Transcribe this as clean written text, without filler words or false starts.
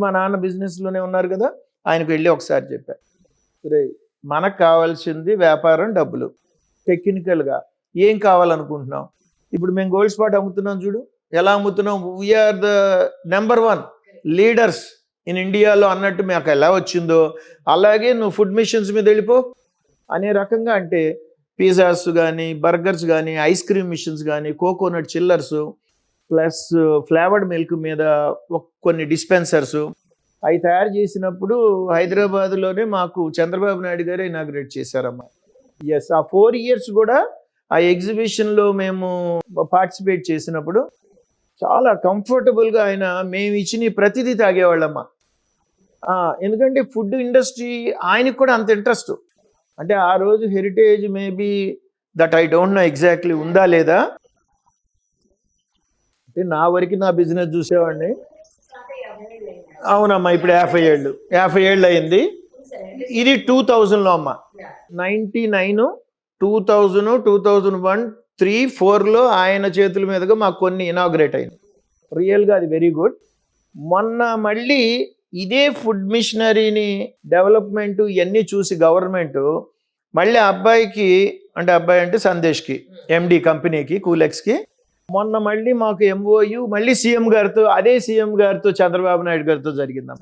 మా నాన్న బిజినెస్లోనే ఉన్నారు కదా, ఆయనకు వెళ్ళి ఒకసారి చెప్పారు, రే మనకు కావాల్సింది వ్యాపారం, డబ్బులు. టెక్నికల్గా ఏం కావాలనుకుంటున్నాం? ఇప్పుడు మేము గోల్డ్ స్పాట్ అమ్ముతున్నాం చూడు, ఎలా అమ్ముతున్నాం? We're the number 1 leaders in ఇండియాలో అన్నట్టు మాకు ఎలా వచ్చిందో అలాగే నువ్వు ఫుడ్ మిషన్స్ మీద వెళ్ళిపో అనే రకంగా. అంటే పిజ్జాస్ కానీ, బర్గర్స్ కానీ, ఐస్ క్రీమ్ మిషన్స్ కానీ, coconut chillers, plus flavoured milk మీద కొన్ని డిస్పెన్సర్స్ అవి తయారు చేసినప్పుడు హైదరాబాద్లోనే మాకు చంద్రబాబు నాయుడు గారు ఇనాగ్రేట్ చేశారమ్మా. ఎస్, ఆ 4 years కూడా ఆ ఎగ్జిబిషన్లో మేము పార్టిసిపేట్ చేసినప్పుడు చాలా కంఫర్టబుల్గా ఆయన మేము ఇచ్చిన ప్రతిదీ తాగేవాళ్ళమ్మా. ఎందుకంటే ఫుడ్ ఇండస్ట్రీ ఆయనకు కూడా అంత ఇంట్రెస్ట్. అంటే ఆ రోజు heritage maybe that I don't know exactly ఉందా లేదా. అంటే నా వరకు నా బిజినెస్ చూసేవాడిని. అవునమ్మా, ఇప్పుడు 50 ఏళ్ళు అయింది. ఇది 2000లో అమ్మా. 99, 2000, 2001, 3, 4లో ఆయన చేతుల మీదుగా మాకు కొన్ని ఇనాగ్రేట్ అయింది. రియల్గా అది వెరీ గుడ్. మొన్న మళ్ళీ ఇదే ఫుడ్ మిషనరీని డెవలప్మెంట్ ఇవన్నీ చూసి గవర్నమెంట్ మళ్ళీ అబ్బాయి అంటే సందేశ్కి, ఎండి కంపెనీకి, కూలెక్స్కి, మొన్న మళ్ళీ మాకు MOU మళ్ళీ సీఎం గారితో, అదే సీఎం గారితో, చంద్రబాబు నాయుడు గారితో జరిగిందమ్మా.